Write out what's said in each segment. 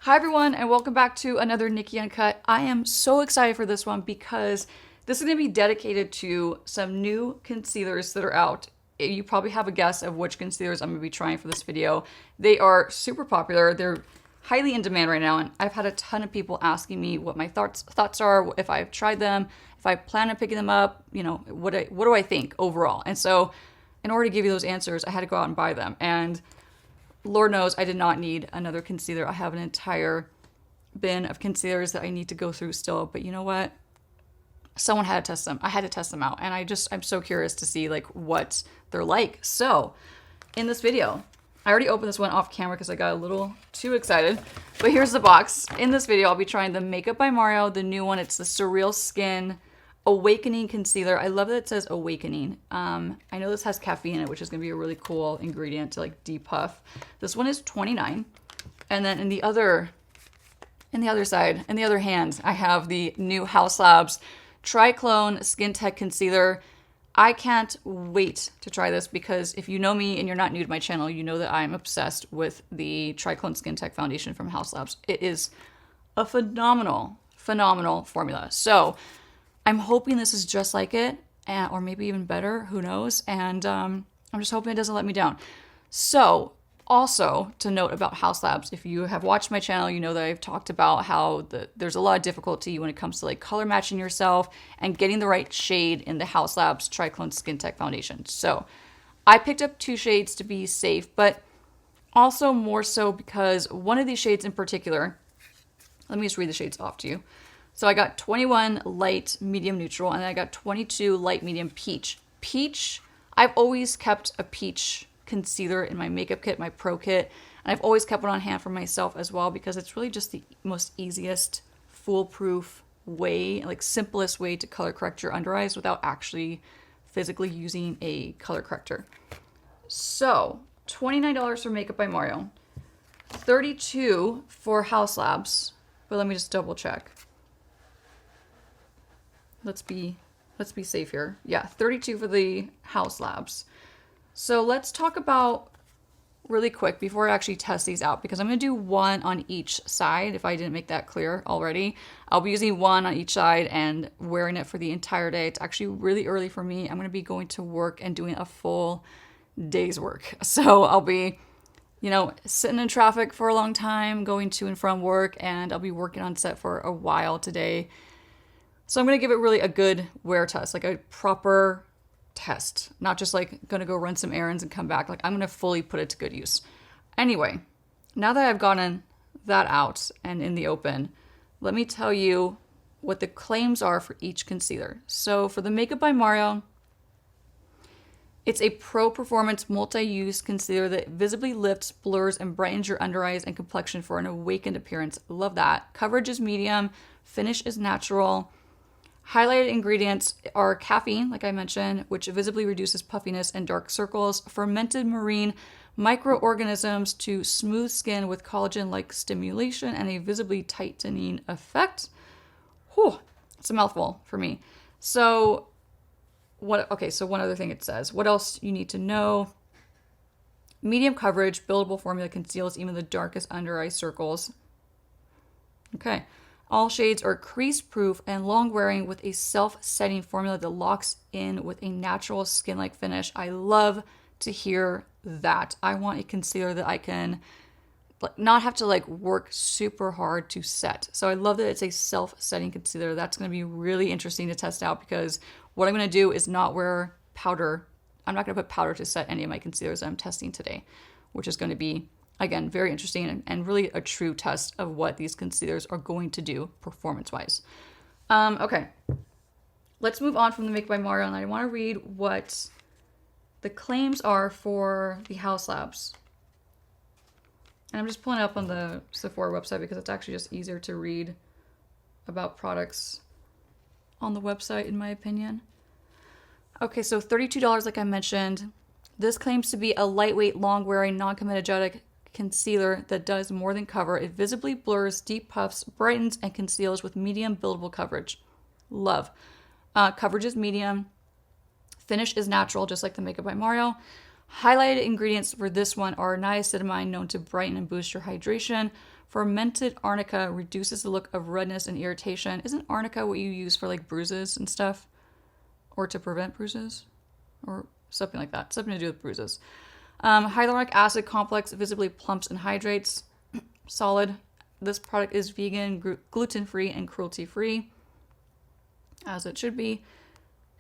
Hi everyone, and welcome back to another Nikki Uncut. I am so excited for this one because this is going to be dedicated to some new concealers that are out. You probably have a guess of which concealers I'm going to be trying for this video. They are super popular. They're highly in demand right now, and I've had a ton of people asking me what my thoughts are, if I've tried them, if I plan on picking them up, what do I think overall. And so in order to give you those answers, I had to go out and buy them. And Lord knows I did not need another concealer. I have an entire bin of concealers that I need to go through still. But you know what? Someone had to test them. I had to test them out. And I'm so curious to see like what they're like. So in this video, I already opened this one off camera because I got a little too excited. But here's the box. In this video, I'll be trying the Makeup by Mario, the new one. It's the Surreal Skin Awakening Concealer. I love that it says Awakening. I know this has caffeine in it, which is going to be a really cool ingredient to like depuff. This one is $29. And then in the other hand, I have the new Hauslabs Triclone Skin Tech Concealer. I can't wait to try this because if you know me and you're not new to my channel, you know that I'm obsessed with the Triclone Skin Tech Foundation from Hauslabs. It is a phenomenal formula. So I'm hoping this is just like it, or maybe even better, who knows? And I'm just hoping it doesn't let me down. So also to note about Hauslabs, if you have watched my channel, you know that I've talked about how there's a lot of difficulty when it comes to like color matching yourself and getting the right shade in the Hauslabs Triclone Skin Tech Foundation. So I picked up 2 shades to be safe, but also more so because one of these shades in particular, let me just read the shades off to you. So I got 21 light, medium, neutral, and then I got 22 light, medium, peach. Peach, I've always kept a peach concealer in my makeup kit, my pro kit, and I've always kept one on hand for myself as well because it's really just the most easiest, foolproof way, like simplest way to color correct your under eyes without actually physically using a color corrector. So $29 for Makeup by Mario, $32 for Hauslabs, but let me just double check. Let's be safe here. Yeah, $32 for the Hauslabs. So let's talk about really quick before I actually test these out, because I'm going to do one on each side. If I didn't make that clear already, I'll be using one on each side and wearing it for the entire day. It's actually really early for me. I'm going to be going to work and doing a full day's work. So I'll be, sitting in traffic for a long time, going to and from work, and I'll be working on set for a while today. So I'm going to give it really a good wear test, like a proper test, not just like going to go run some errands and come back. Like I'm going to fully put it to good use. Anyway, now that I've gotten that out and in the open, let me tell you what the claims are for each concealer. So for the Makeup by Mario, it's a pro performance multi-use concealer that visibly lifts, blurs, and brightens your under eyes and complexion for an awakened appearance. Love that. Coverage is medium, finish is natural. Highlighted ingredients are caffeine, like I mentioned, which visibly reduces puffiness and dark circles, fermented marine microorganisms to smooth skin with collagen-like stimulation and a visibly tightening effect. Whew, it's a mouthful for me. So one other thing it says. What else you need to know? Medium coverage, buildable formula conceals even the darkest under eye circles. Okay. All shades are crease-proof and long-wearing with a self-setting formula that locks in with a natural skin-like finish. I love to hear that. I want a concealer that I can not have to work super hard to set. So I love that it's a self-setting concealer. That's going to be really interesting to test out because what I'm going to do is not wear powder. I'm not going to put powder to set any of my concealers that I'm testing today, which is going to be, again, very interesting and really a true test of what these concealers are going to do performance-wise. Okay, let's move on from the Makeup by Mario, and I want to read what the claims are for the Hauslabs. And I'm just pulling it up on the Sephora website because it's actually just easier to read about products on the website, in my opinion. Okay, so $32, like I mentioned. This claims to be a lightweight, long-wearing, non-comedogenic concealer that does more than cover. It visibly blurs, deep puffs, brightens, and conceals with medium buildable coverage. Love. Coverage is medium. Finish is natural, just like the Makeup by Mario. Highlighted ingredients for this one are niacinamide, known to brighten and boost your hydration. Fermented arnica reduces the look of redness and irritation. Isn't arnica what you use for like bruises and stuff? Or to prevent bruises? Or something like that. Something to do with bruises. Hyaluronic acid complex visibly plumps and hydrates. Solid. This product is vegan, gluten-free, and cruelty-free, as it should be.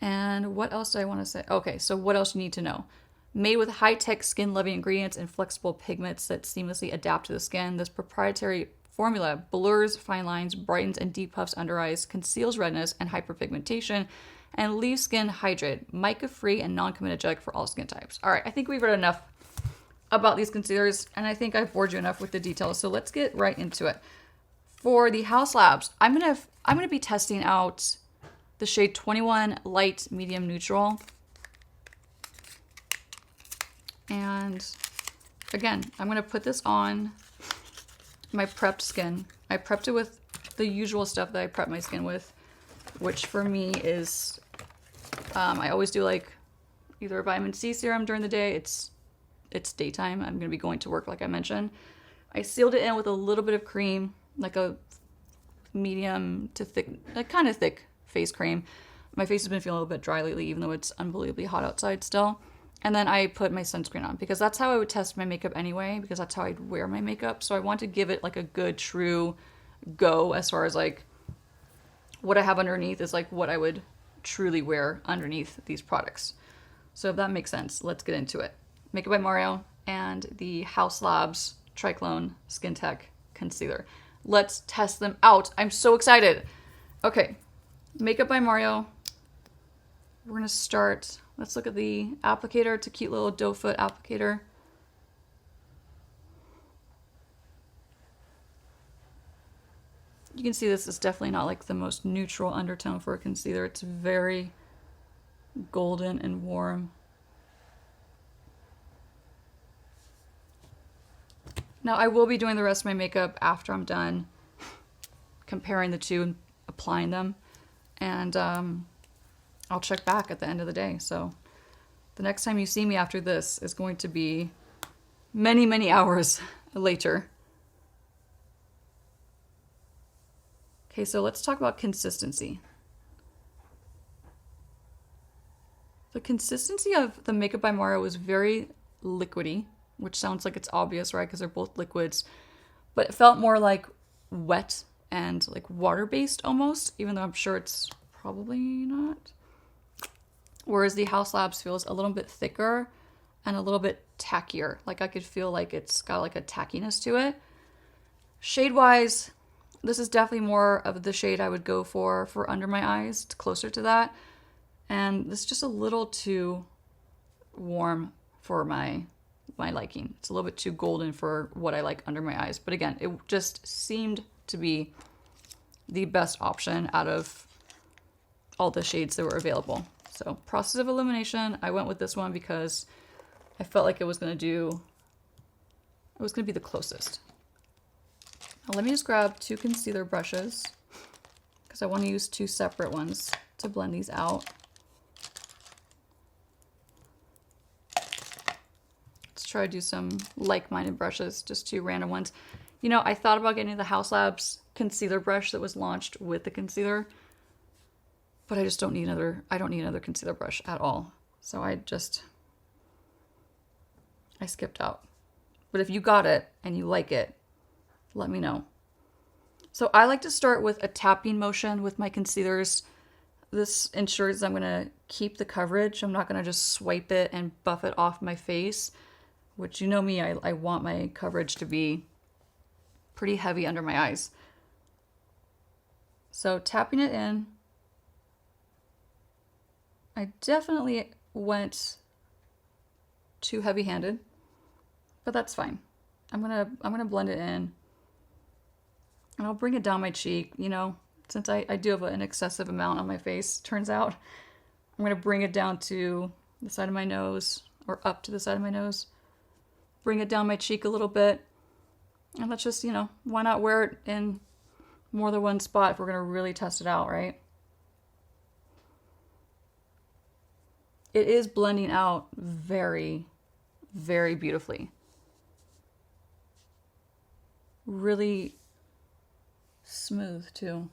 And what else do I want to say? Okay, so what else you need to know? Made with high-tech skin-loving ingredients and flexible pigments that seamlessly adapt to the skin, this proprietary formula blurs fine lines, brightens and depuffs under eyes, conceals redness and hyperpigmentation, and leaves skin hydrated, mica-free, and non-comedogenic for all skin types. All right, I think we've read enough about these concealers, and I think I've bored you enough with the details, so let's get right into it. For the Haus Labs, I'm gonna be testing out the shade 21 Light Medium Neutral. And again, I'm gonna put this on my prepped skin. I prepped it with the usual stuff that I prep my skin with, which for me is, I always do like either a vitamin C serum during the day. It's daytime. I'm going to be going to work, like I mentioned. I sealed it in with a little bit of cream, like a medium to thick, like kind of thick face cream. My face has been feeling a little bit dry lately, even though it's unbelievably hot outside still. And then I put my sunscreen on because that's how I would test my makeup anyway, because that's how I'd wear my makeup. So I want to give it like a good, true go as far as like what I have underneath is like what I would truly wear underneath these products. So if that makes sense, let's get into it. Makeup by Mario and the Haus Labs Triclone Skin Tech Concealer. Let's test them out. I'm so excited. Okay, Makeup by Mario. We're gonna start. Let's look at the applicator. It's a cute little doe foot applicator. You can see this is definitely not like the most neutral undertone for a concealer. It's very golden and warm. Now, I will be doing the rest of my makeup after I'm done comparing the two and applying them. And I'll check back at the end of the day. So the next time you see me after this is going to be many, many hours later. Okay, so let's talk about consistency. The consistency of the Makeup by Mario was very liquidy, which sounds like it's obvious, right? Because they're both liquids. But it felt more like wet and like water-based almost, even though I'm sure it's probably not. Whereas the Haus Labs feels a little bit thicker and a little bit tackier. Like I could feel like it's got like a tackiness to it. Shade-wise, this is definitely more of the shade I would go for under my eyes. It's closer to that. And this is just a little too warm for my liking. It's a little bit too golden for what I like under my eyes. But again, it just seemed to be the best option out of all the shades that were available. So process of elimination, I went with this one because I felt like it was going to be the closest. Now let me just grab two concealer brushes because I want to use two separate ones to blend these out. Try to do some like-minded brushes, just two random ones. You know, I thought about getting the Haus Labs concealer brush that was launched with the concealer, but I just don't need another concealer brush at all. So I skipped out. But if you got it and you like it, let me know. So I like to start with a tapping motion with my concealers. This ensures I'm gonna keep the coverage. I'm not gonna just swipe it and buff it off my face, which you know me, I want my coverage to be pretty heavy under my eyes. So tapping it in, I definitely went too heavy-handed, but that's fine. I'm gonna blend it in, and I'll bring it down my cheek. You know, since I do have an excessive amount on my face, turns out, I'm gonna bring it down to the side of my nose or up to the side of my nose. Bring it down my cheek a little bit, and let's just, you know, why not wear it in more than one spot if we're gonna really test it out, right? It is blending out very, very beautifully. really smooth too.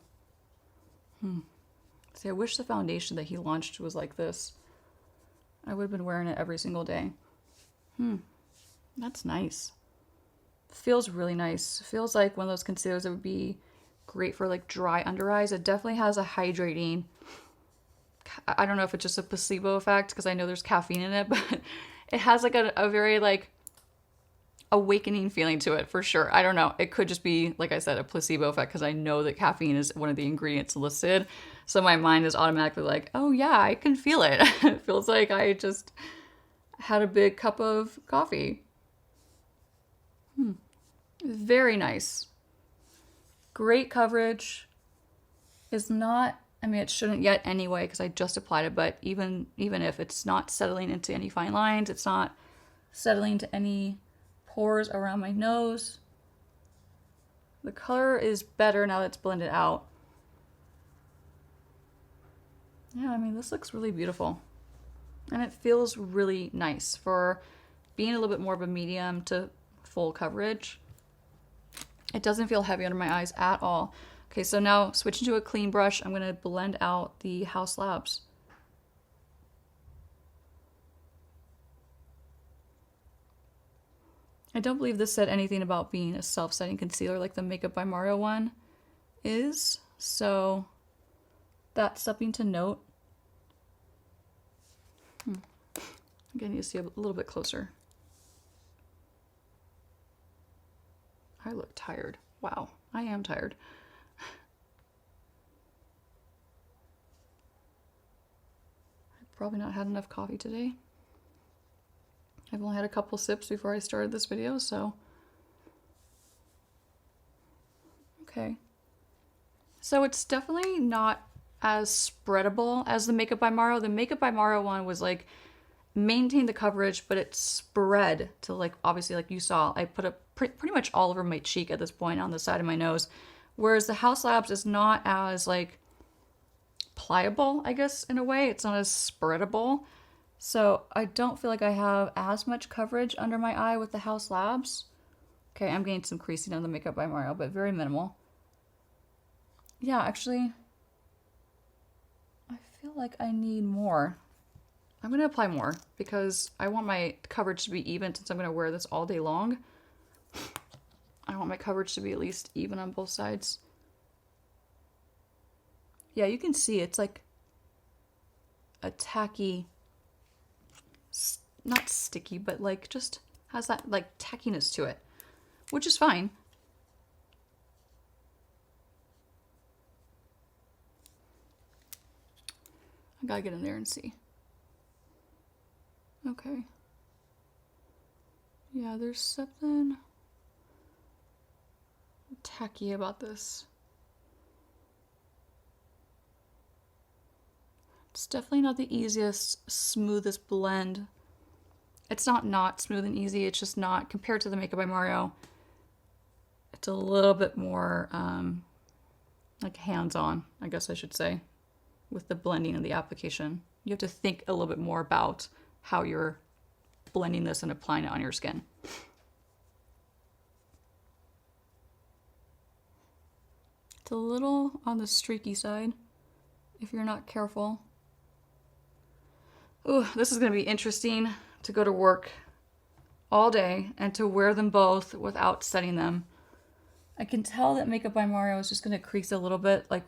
See, I wish the foundation that he launched was like this. I would have been wearing it every single day. That's nice. Feels really nice. Feels like one of those concealers that would be great for like dry under eyes. It definitely has a hydrating. I don't know if it's just a placebo effect because I know there's caffeine in it, but it has like a very like awakening feeling to it for sure. I don't know. It could just be, like I said, a placebo effect because I know that caffeine is one of the ingredients listed. So my mind is automatically like, oh yeah, I can feel it. It feels like I just had a big cup of coffee. Very nice. Great coverage. Is not, I mean, it shouldn't yet anyway because I just applied it, but even if it's not settling into any fine lines, it's not settling to any pores around my nose. The color is better now that it's blended out. Yeah, I mean, this looks really beautiful. And it feels really nice for being a little bit more of a medium to full coverage. It doesn't feel heavy under my eyes at all. Okay, so now switching to a clean brush, I'm going to blend out the Haus Labs. I don't believe this said anything about being a self-setting concealer like the Makeup by Mario one is, so that's something to note. Again, you need to see a little bit closer. I look tired. Wow, I am tired. I've probably not had enough coffee today. I've only had a couple sips before I started this video, so. Okay. So it's definitely not as spreadable as the Makeup by Mario. The Makeup by Mario one was like, maintain the coverage, but it spread to like, obviously like you saw, I put it pretty much all over my cheek at this point on the side of my nose. Whereas the Haus Labs is not as like pliable, I guess, in a way. It's not as spreadable. So I don't feel like I have as much coverage under my eye with the Haus Labs. Okay, I'm getting some creasing on the Makeup by Mario, but very minimal. Yeah, actually, I feel like I need more. I'm going to apply more because I want my coverage to be even since I'm going to wear this all day long. I want my coverage to be at least even on both sides. Yeah, you can see it's like a tacky, not sticky, but like just has that like tackiness to it, which is fine. I gotta get in there and see. Okay. Yeah, there's something tacky about this. It's definitely not the easiest, smoothest blend. It's not smooth and easy. It's just not, compared to the Makeup by Mario, it's a little bit more like hands-on, I guess I should say, with the blending and the application. You have to think a little bit more about how you're blending this and applying it on your skin. It's a little on the streaky side if you're not careful. Ooh, this is going to be interesting to go to work all day and to wear them both without setting them. I can tell that Makeup by Mario is just going to crease a little bit like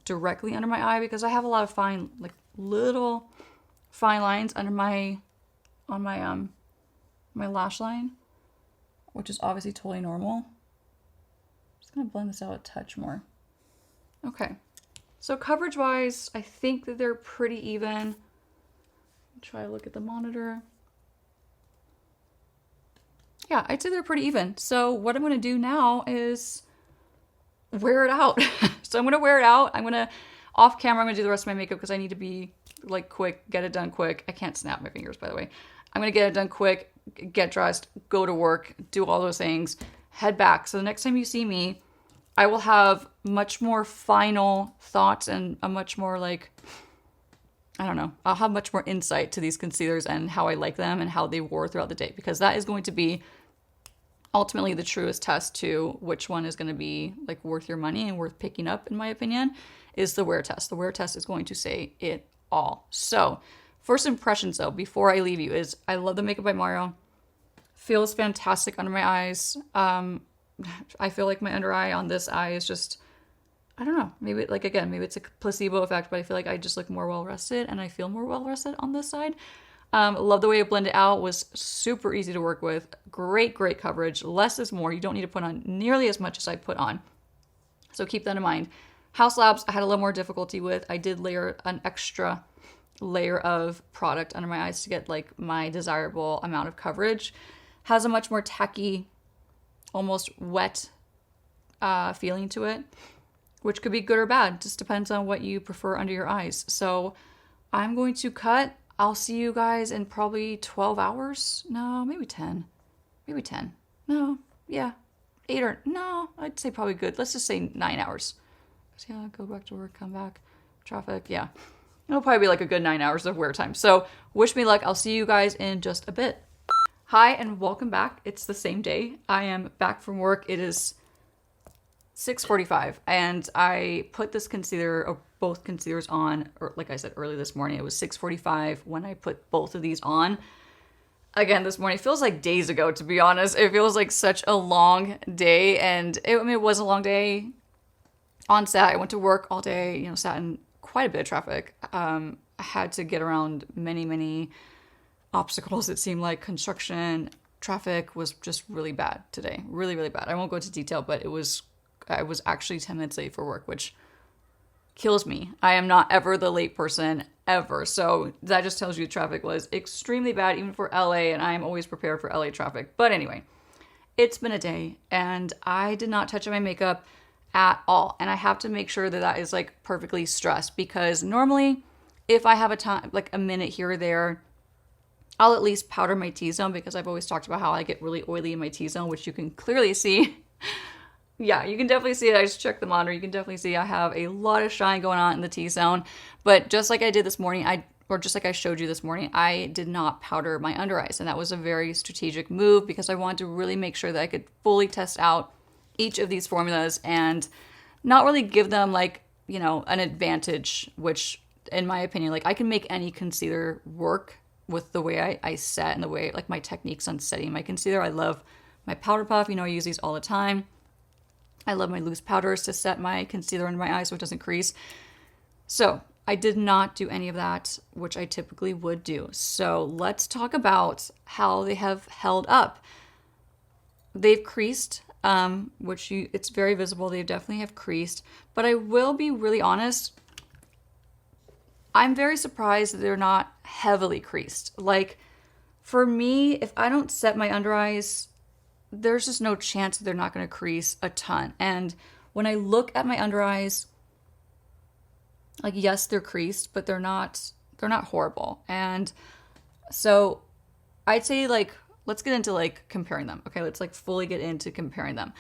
directly under my eye because I have a lot of fine, like little fine lines under my my lash line, which is obviously totally normal. I'm just gonna blend this out a touch more. Okay, so coverage wise, I think that they're pretty even. Try to look at the monitor. Yeah, I'd say they're pretty even. So what I'm gonna do now is wear it out. So I'm gonna wear it out. I'm gonna, off camera, I'm gonna do the rest of my makeup because I need to be like quick, get it done quick. I can't snap my fingers, by the way. I'm gonna get it done quick, get dressed, go to work, do all those things, head back. So the next time you see me, I will have much more final thoughts and a much more like, I don't know, I'll have much more insight to these concealers and how I like them and how they wore throughout the day, because that is going to be ultimately the truest test to which one is going to be like worth your money and worth picking up, in my opinion, is the wear test. The wear test is going to say it all. So first impressions though, before I leave you, is I love the Makeup by Mario. Feels fantastic under my eyes. I feel like my under eye on this eye is just, I don't know, maybe like, again, maybe it's a placebo effect, but I feel like I just look more well rested and I feel more well rested on this side. Love the way it blended out, was super easy to work with. Great coverage. Less is more. You don't need to put on nearly as much as I put on. So keep that in mind. Haus Labs, I had a little more difficulty with. I did layer an extra layer of product under my eyes to get like my desirable amount of coverage. Has a much more tacky, almost wet feeling to it, which could be good or bad. Just depends on what you prefer under your eyes. So I'm going to cut. I'll see you guys in probably 12 hours. No, maybe 10. Maybe 10. No, yeah. 8 or, no, I'd say probably good. Let's just say 9 hours. So yeah, go back to work, come back. Traffic, yeah. It'll probably be like a good 9 hours of wear time. So wish me luck. I'll see you guys in just a bit. Hi, and welcome back. It's the same day. I am back from work. It is 6:45, and I put this concealer, or both concealers on, or like I said early this morning, it was 6:45 when I put both of these on. Again, this morning, it feels like days ago, to be honest. It feels like such a long day, and it was a long day on set. I went to work all day, sat in quite a bit of traffic. I had to get around many obstacles. It seemed like construction, traffic was just really bad today. Really bad. I won't go into detail, but I was actually 10 minutes late for work, which kills me. I am not ever the late person, ever. So that just tells you traffic was extremely bad, even for LA, and I am always prepared for LA traffic. But anyway, it's been a day, and I did not touch my makeup at all. And I have to make sure that that is like perfectly stressed, because normally if I have a time, like a minute here or there, I'll at least powder my T-zone, because I've always talked about how I get really oily in my T-zone, which you can clearly see. Yeah, you can definitely see it. I just checked the monitor. You can definitely see I have a lot of shine going on in the T-zone. But just like I did this morning, just like I showed you this morning, I did not powder my under eyes. And that was a very strategic move, because I wanted to really make sure that I could fully test out each of these formulas and not really give them like, an advantage, which in my opinion, like I can make any concealer work with the way I set and the way, like my techniques on setting my concealer. I love my powder puff. I use these all the time. I love my loose powders to set my concealer under my eyes so it doesn't crease. So I did not do any of that, which I typically would do. So let's talk about how they have held up. They've creased, it's very visible. They definitely have creased. But I will be really honest, I'm very surprised that they're not heavily creased. Like, for me, if I don't set my under eyes, there's just no chance that they're not going to crease a ton. And when I look at my under eyes, like, yes, they're creased, but they're not horrible. And so I'd say, like, let's get into like comparing them. Okay, let's like fully get into comparing them.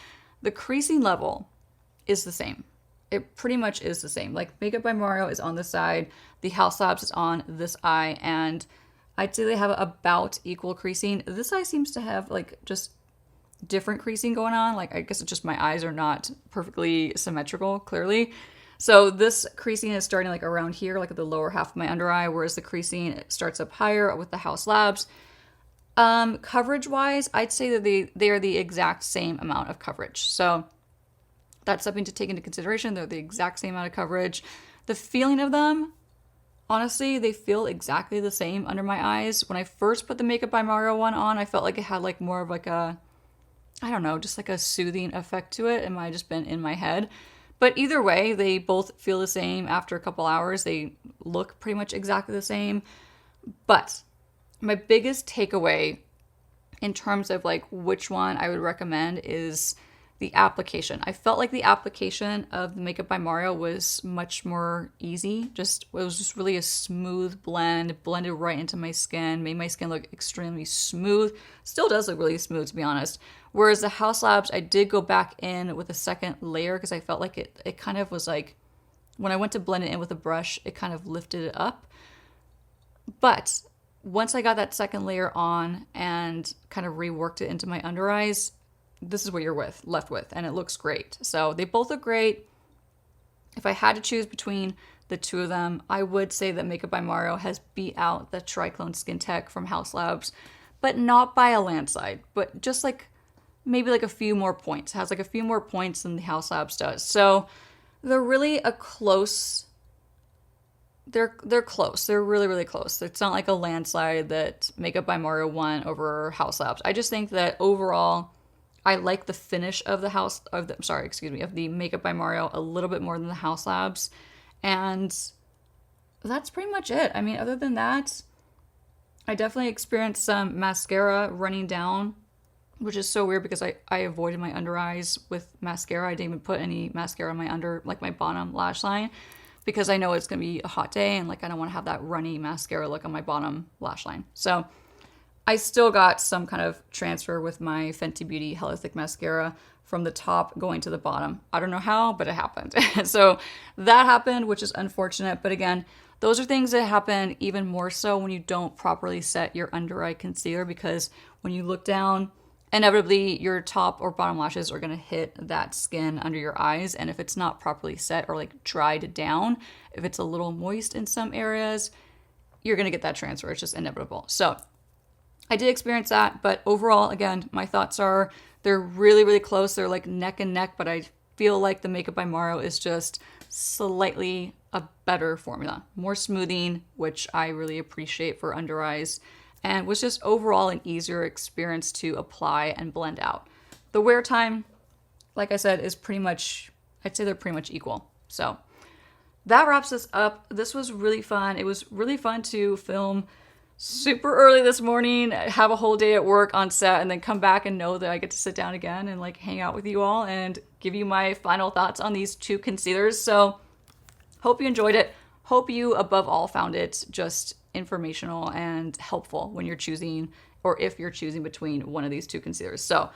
The creasing level is the same. It pretty much is the same. Like, Makeup by Mario is on this side, the Haus Labs is on this eye, and I'd say they have about equal creasing. This eye seems to have like just different creasing going on. Like, I guess it's just my eyes are not perfectly symmetrical, clearly. So this creasing is starting like around here, like at the lower half of my under eye, whereas the creasing starts up higher with the Haus Labs. Coverage wise, I'd say that they are the exact same amount of coverage. So that's something to take into consideration. They're the exact same amount of coverage. The feeling of them, honestly, they feel exactly the same under my eyes. When I first put the Makeup by Mario one on, I felt like it had like more of like a, I don't know, just like a soothing effect to it. It might have just been in my head. But either way, they both feel the same after a couple hours. They look pretty much exactly the same. But my biggest takeaway in terms of like which one I would recommend is the application. I felt like the application of the Makeup by Mario was much more easy. It was just really a smooth blend, blended right into my skin, made my skin look extremely smooth. Still does look really smooth, to be honest. Whereas the Haus Labs, I did go back in with a second layer because I felt like it kind of was like, when I went to blend it in with a brush, it kind of lifted it up. But once I got that second layer on and kind of reworked it into my under eyes, this is what you're left with, and it looks great. So they both look great. If I had to choose between the two of them, I would say that Makeup by Mario has beat out the Triclone Skin Tech from Haus Labs, but not by a landslide, but just like maybe like a few more points. It has like a few more points than the Haus Labs does. So they're really a close, they're close. They're really, really close. It's not like a landslide that Makeup by Mario won over Haus Labs. I just think that overall, I like the finish of the Makeup by Mario a little bit more than the Haus Labs. And that's pretty much it. I mean, other than that, I definitely experienced some mascara running down, which is so weird because I avoided my under eyes with mascara. I didn't even put any mascara on my my bottom lash line, because I know it's going to be a hot day and like I don't want to have that runny mascara look on my bottom lash line. So I still got some kind of transfer with my Fenty Beauty Hella Thick Mascara from the top going to the bottom. I don't know how, but it happened. So that happened, which is unfortunate. But again, those are things that happen even more so when you don't properly set your under eye concealer, because when you look down, inevitably your top or bottom lashes are going to hit that skin under your eyes. And if it's not properly set or like dried down, if it's a little moist in some areas, you're going to get that transfer. It's just inevitable. So I did experience that, but overall, again, my thoughts are they're really, really close. They're like neck and neck, but I feel like the Makeup by Mario is just slightly a better formula. More smoothing, which I really appreciate for under eyes, and was just overall an easier experience to apply and blend out. The wear time, like I said, is pretty much, I'd say they're pretty much equal. So that wraps this up. This was really fun. It was really fun to film super early this morning, have a whole day at work on set, and then come back and know that I get to sit down again and like hang out with you all and give you my final thoughts on these two concealers. So hope you enjoyed it. Hope you above all found it just informational and helpful when you're choosing, or if you're choosing between one of these two concealers. So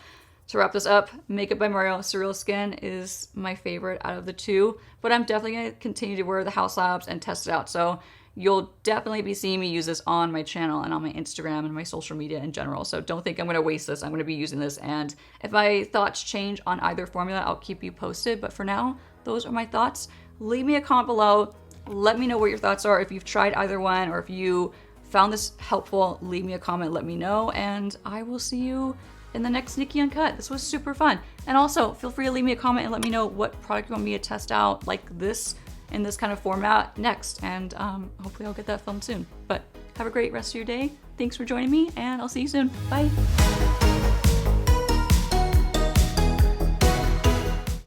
to wrap this up, Makeup by Mario Surreal Skin is my favorite out of the two, but I'm definitely going to continue to wear the Haus Labs and test it out. So you'll definitely be seeing me use this on my channel and on my Instagram and my social media in general. So don't think I'm going to waste this. I'm going to be using this. And if my thoughts change on either formula, I'll keep you posted. But for now, those are my thoughts. Leave me a comment below. Let me know what your thoughts are. If you've tried either one or if you found this helpful, leave me a comment, let me know. And I will see you in the next Nikki Uncut. This was super fun. And also feel free to leave me a comment and let me know what product you want me to test out like this in this kind of format next, and hopefully I'll get that filmed soon. But have a great rest of your day. Thanks for joining me, and I'll see you soon. Bye.